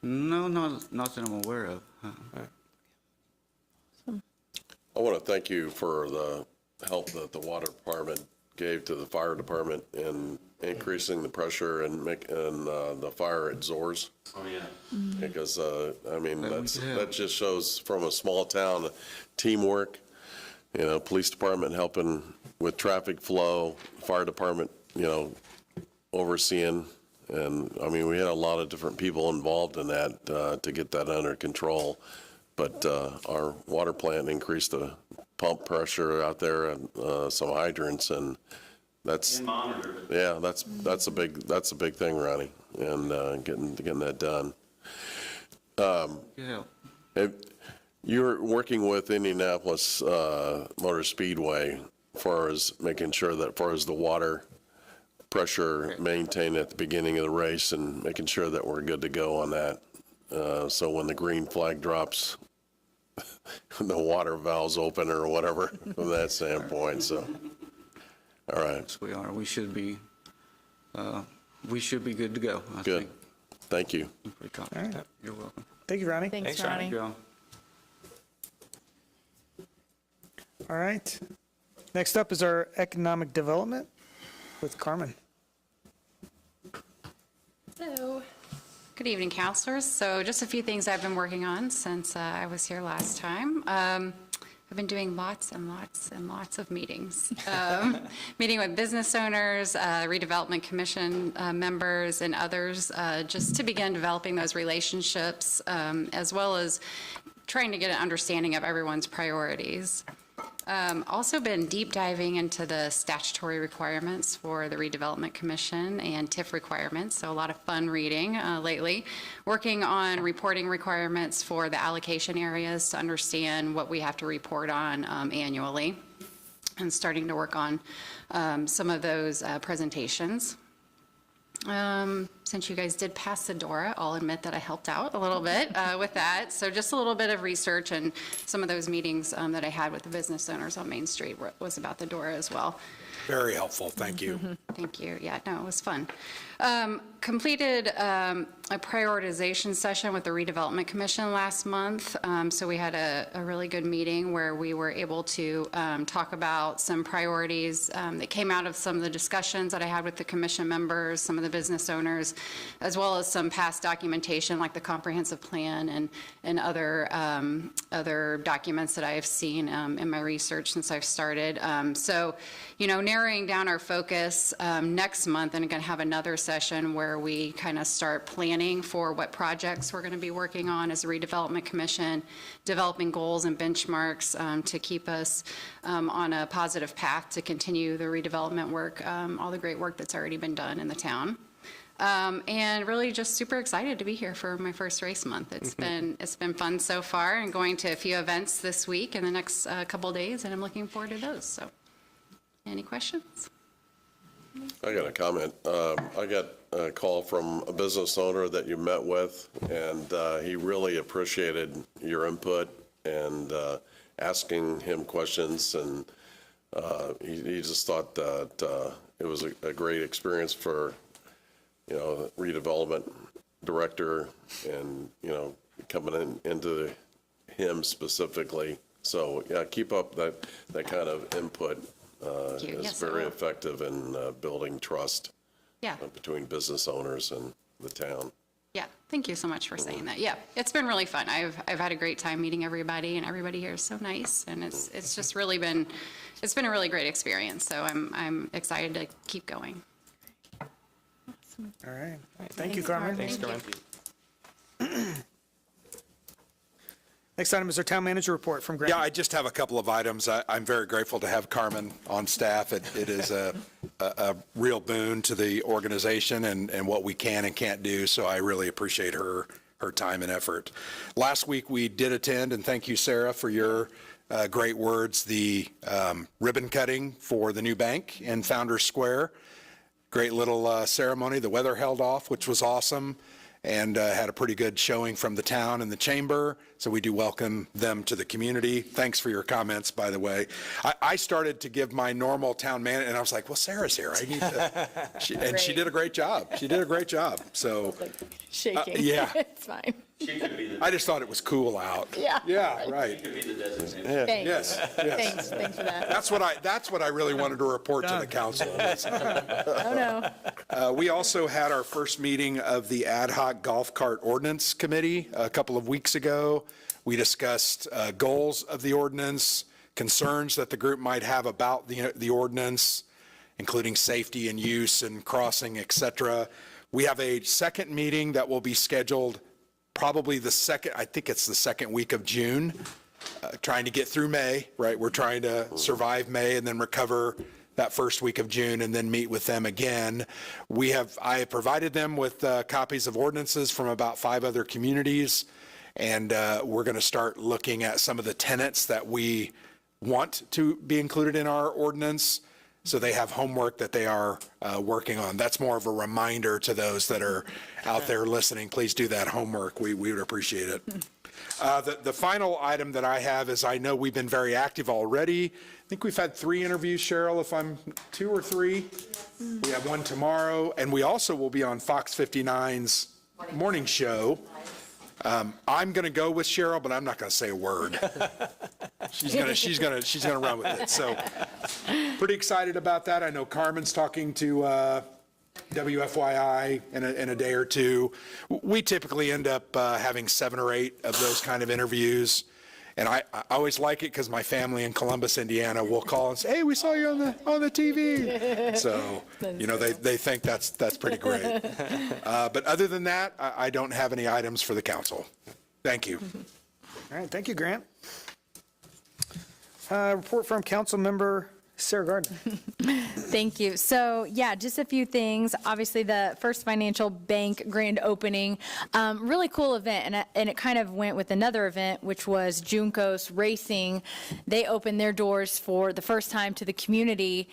No, not that I'm aware of. I want to thank you for the help that the water department gave to the fire department in increasing the pressure and making the fire at Zors. Oh, yeah. Because, that just shows from a small town, teamwork, police department helping with traffic flow, fire department, overseeing. And, we had a lot of different people involved in that to get that under control. But our water plant increased the pump pressure out there and some hydrants, and that's that's a big thing, Ronnie, and getting that done. You're working with Indianapolis Motor Speedway as far as making sure that as far as the water pressure maintained at the beginning of the race and making sure that we're good to go on that. So when the green flag drops, the water valves open or whatever from that standpoint, so. All right. Yes, we are. We should be good to go, I Good. think. Thank you. I'm pretty confident. All right. You're welcome. Thank you, Ronnie. Thanks, Ronnie. John. All right. Next up is our economic development with Carmen. Hello. Good evening, counselors. So just a few things I've been working on since I was here last time. I've been doing lots and lots and lots of meetings. Meeting with business owners, redevelopment commission members, and others, just to begin developing those relationships, as well as trying to get an understanding of everyone's priorities. Also been deep diving into the statutory requirements for the Redevelopment Commission and TIF requirements, so a lot of fun reading lately. Working on reporting requirements for the allocation areas to understand what we have to report on annually, and starting to work on some of those presentations. Since you guys did pass the DORA, I'll admit that I helped out a little bit with that. So just a little bit of research, and some of those meetings that I had with the business owners on Main Street was about the DORA as well. Very helpful. Thank you. Thank you. Yeah, no, it was fun. Completed a prioritization session with the Redevelopment Commission last month. So we had a really good meeting where we were able to talk about some priorities that came out of some of the discussions that I had with the commission members, some of the business owners, as well as some past documentation like the comprehensive plan and other documents that I have seen in my research since I've started. So, you know, narrowing down our focus next month, and going to have another session where we kind of start planning for what projects we're going to be working on as a redevelopment commission, developing goals and benchmarks to keep us on a positive path to continue the redevelopment work, all the great work that's already been done in the town. And really just super excited to be here for my first race month. It's been fun so far, and going to a few events this week and the next couple of days, and I'm looking forward to those. So, any questions? I got a comment. I got a call from a business owner that you met with, and he really appreciated your input and asking him questions, and he just thought that it was a great experience for, you know, redevelopment director, and, you know, coming into him specifically. So, yeah, keep up that kind of input. It's Yes, I very will. effective in building trust Yeah. between business owners and the town. Yeah, thank you so much for saying that. Yeah, it's been really fun. I've had a great time meeting everybody, and everybody here is so nice, and it's just really been, it's been a really great experience. So I'm excited to keep going. All right. Thank you, Carmen. Thanks, Carmen. Next item is our town manager report from Grant. Yeah, I just have a couple of items. I'm very grateful to have Carmen on staff. It is a real boon to the organization and what we can and can't do, so I really appreciate her time and effort. Last week, we did attend, and thank you, Sarah, for your great words, the ribbon cutting for the new bank in Founders Square. Great little ceremony. The weather held off, which was awesome, and had a pretty good showing from the town and the chamber. So we do welcome them to the community. Thanks for your comments, by the way. I started to give my normal town man, and I was like, well, Sarah's here. I need to. And she did a great job. She did a great job. So, Shaking. yeah. It's fine. I just thought it was cool out. Yeah. Yeah, right. Thanks. Yes, yes. Thanks for that. That's what I really wanted to report to the council. Oh, no. We also had our first meeting of the Ad Hoc Golf Cart Ordinance Committee a couple of weeks ago. We discussed goals of the ordinance, concerns that the group might have about the ordinance, including safety and use and crossing, et cetera. We have a second meeting that will be scheduled probably I think it's the second week of June, trying to get through May, right? We're trying to survive May and then recover that first week of June and then meet with them again. I have provided them with copies of ordinances from about 5 other communities, and we're going to start looking at some of the tenets that we want to be included in our ordinance. So they have homework that they are working on. That's more of a reminder to those that are out there listening. Please do that homework. We would appreciate it. The final item that I have is, I know we've been very active already. I think we've had 3 interviews, Cheryl, if I'm 2 or 3. We have one tomorrow, and we also will be on Fox 59's morning show. I'm going to go with Cheryl, but I'm not going to say a word. She's going to run with it. So pretty excited about that. I know Carmen's talking to WFYI in a day or two. We typically end up having 7 or 8 of those kind of interviews. And I always like it because my family in Columbus, Indiana will call and say, hey, we saw you on the TV. So, they think that's pretty great. But other than that, I don't have any items for the council. Thank you. All right, thank you, Grant. Report from Council Member Sarah Gardner. Thank you. So, yeah, just a few things. Obviously, the First Financial Bank grand opening, really cool event, and it kind of went with another event, which was Juncos Racing. They opened their doors for the first time to the community,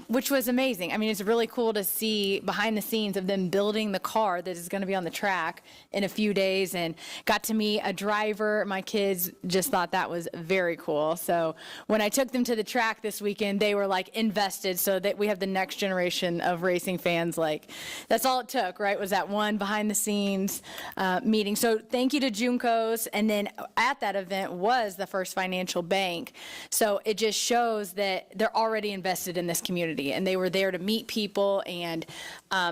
which was amazing. I mean, it's really cool to see behind the scenes of them building the car that is going to be on the track in a few days, and got to meet a driver. My kids just thought that was very cool. So when I took them to the track this weekend, they were like invested, so that we have the next generation of racing fans. Like, that's all it took, right? Was that one behind the scenes meeting. So thank you to Juncos. And then at that event was the First Financial Bank. So it just shows that they're already invested in this community, and they were there to meet people and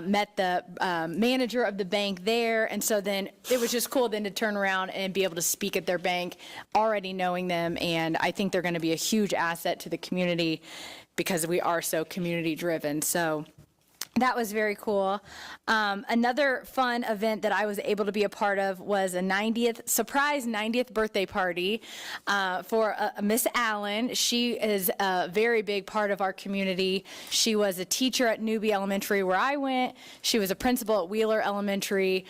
met the manager of the bank there. And so then it was just cool then to turn around and be able to speak at their bank, already knowing them. And I think they're going to be a huge asset to the community because we are so community driven. So that was very cool. Another fun event that I was able to be a part of was a surprise 90th birthday party for Miss Allen. She is a very big part of our community. She was a teacher at Newby Elementary where I went. She was a principal at Wheeler Elementary,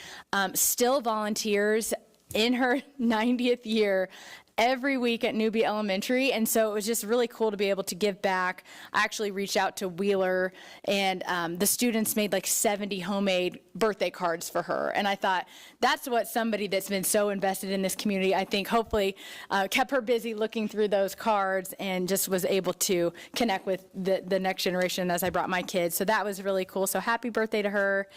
still volunteers in her 90th year every week at Newby Elementary, and so it was just really cool to be able to give back. I actually reached out to Wheeler, and the students made like 70 homemade birthday cards for her, and I thought, that's what somebody that's been so invested in this community, I think hopefully kept her busy looking through those cards, and just was able to connect with the next generation as I brought my kids. So that was really cool. So happy birthday to her.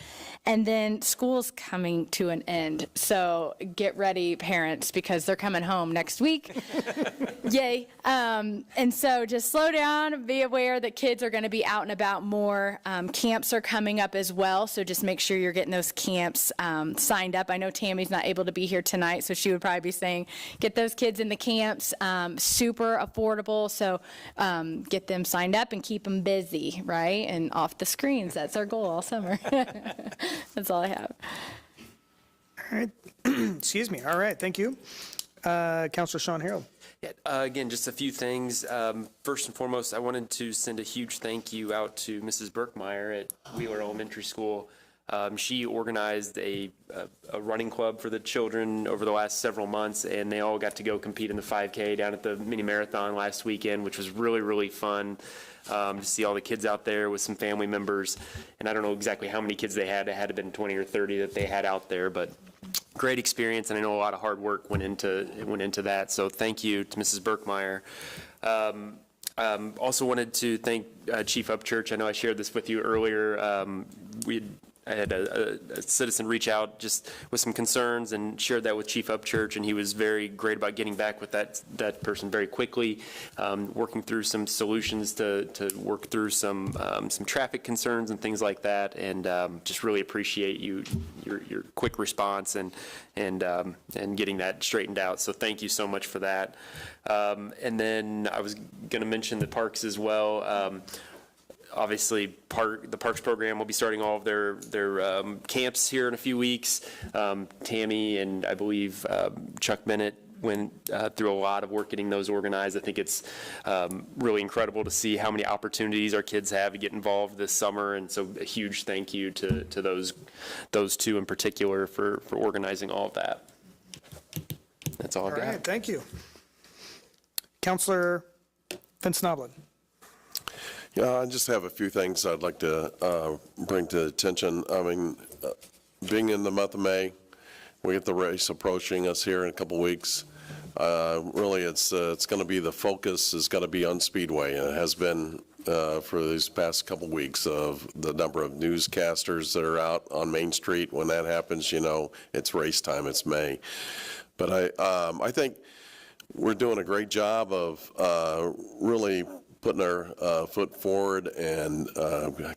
And then school's coming to an end, so get ready, parents, because they're coming home next week. Yay. And so just slow down, be aware that kids are going to be out and about more. Camps are coming up as well, so just make sure you're getting those camps signed up. I know Tammy's not able to be here tonight, so she would probably be saying, get those kids in the camps, super affordable, so get them signed up and keep them busy, right? And off the screens. That's our goal all summer. That's all I have. All right. Excuse me. All right, thank you. Councilor Sean Harold. Yeah, again, just a few things. First and foremost, I wanted to send a huge thank you out to Mrs. Berkmeyer at Wheeler Elementary School. She organized a running club for the children over the last several months, and they all got to go compete in the 5K down at the mini marathon last weekend, which was really, really fun to see all the kids out there with some family members. And I don't know exactly how many kids they had. It had to have been 20 or 30 that they had out there, but great experience, and I know a lot of hard work went into that. So thank you to Mrs. Berkmeyer. Also wanted to thank Chief Upchurch. I know I shared this with you earlier. I had a citizen reach out just with some concerns and shared that with Chief Upchurch, and he was very great about getting back with that person very quickly, working through some solutions to work through some traffic concerns and things like that, and just really appreciate your quick response and getting that straightened out. So thank you so much for that. And then I was going to mention the parks as well. Obviously, the Parks program will be starting all of their camps here in a few weeks. Tammy and I believe Chuck Bennett went through a lot of work getting those organized. I think it's really incredible to see how many opportunities our kids have to get involved this summer, and so a huge thank you to those two in particular for organizing all of that. That's all I've got. All right, thank you. Councilor Vince Noblin. Yeah, I just have a few things I'd like to bring to attention. I mean, being in the month of May, we get the race approaching us here in a couple weeks. Really, it's going to be, the focus is going to be on Speedway, and it has been for these past couple weeks, of the number of newscasters that are out on Main Street. When that happens, you know, it's race time, it's May. But I think we're doing a great job of really putting our foot forward and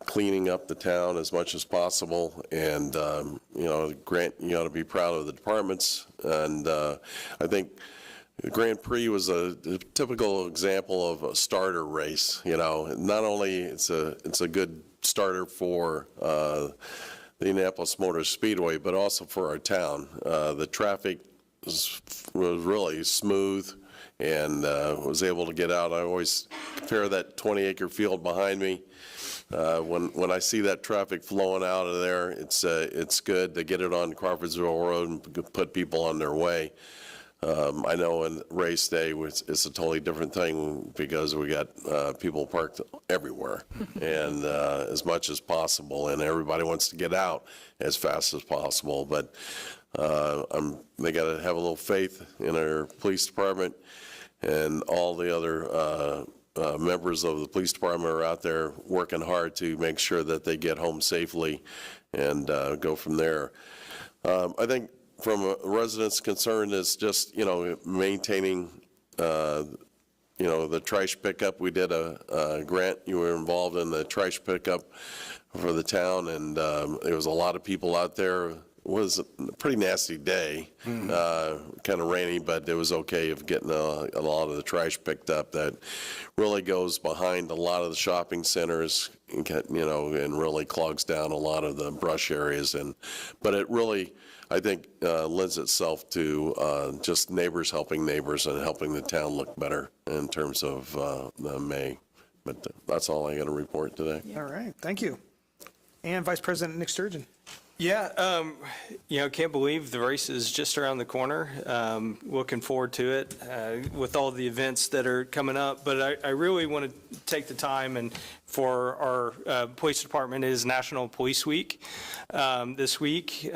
cleaning up the town as much as possible. And, you know, Grant, you ought to be proud of the departments. And I think the Grand Prix was a typical example of a starter race. You know, not only it's a good starter for the Indianapolis Motor Speedway, but also for our town. The traffic was really smooth, and was able to get out. I always compare that 20-acre field behind me. When I see that traffic flowing out of there, it's good to get it on Crawfordsville Road and put people on their way. I know in race day, it's a totally different thing because we got people parked everywhere and as much as possible, and everybody wants to get out as fast as possible. But they got to have a little faith in our police department, and all the other members of the police department are out there working hard to make sure that they get home safely and go from there. I think from a resident's concern is just, you know, maintaining, you know, the trash pickup. We did a grant, you were involved in the trash pickup for the town, and there was a lot of people out there. It was a pretty nasty day, kind of rainy, but it was okay of getting a lot of the trash picked up. That really goes behind a lot of the shopping centers, you know, and really clogs down a lot of the brush areas. But it really, I think, lends itself to just neighbors helping neighbors and helping the town look better in terms of the May. But that's all I got to report today. All right, thank you. And Vice President Nick Sturgeon. Yeah, you know, can't believe the race is just around the corner. Looking forward to it with all the events that are coming up. But I really want to take the time, and for our police department, it is National Police Week this week.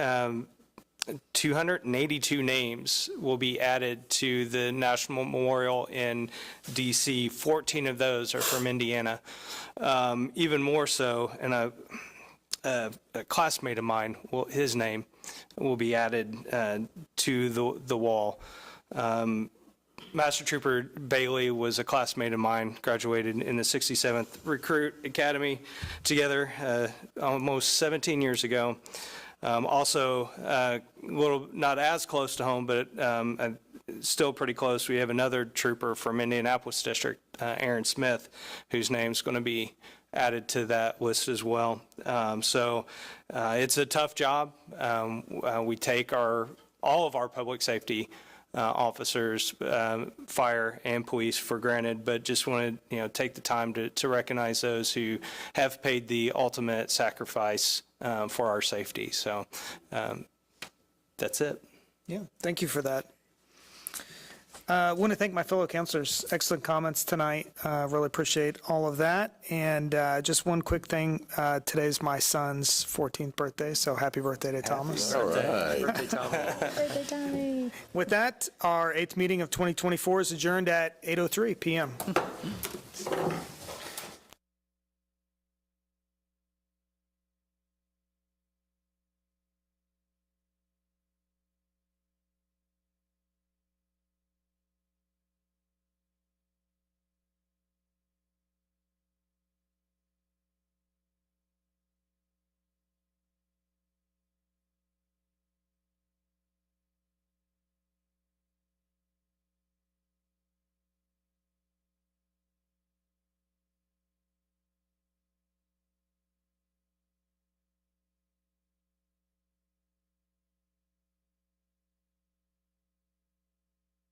282 names will be added to the National Memorial in D.C. 14 of those are from Indiana. Even more so, and a classmate of mine, his name will be added to the wall. Master Trooper Bailey was a classmate of mine, graduated in the 67th Recruit Academy together almost 17 years ago. Also, a little, not as close to home, but still pretty close. We have another trooper from Indianapolis District, Aaron Smith, whose name's going to be added to that list as well. So it's a tough job. We take all of our public safety officers, fire and police, for granted, but just want to take the time to recognize those who have paid the ultimate sacrifice for our safety. So that's it. Yeah, thank you for that. I want to thank my fellow councilors. Excellent comments tonight. Really appreciate all of that. And just one quick thing. Today's my son's 14th birthday, so happy birthday to Thomas. All right. Birthday, Tommy. With that, our 8th meeting of 2024 is adjourned at 8:03 p.m.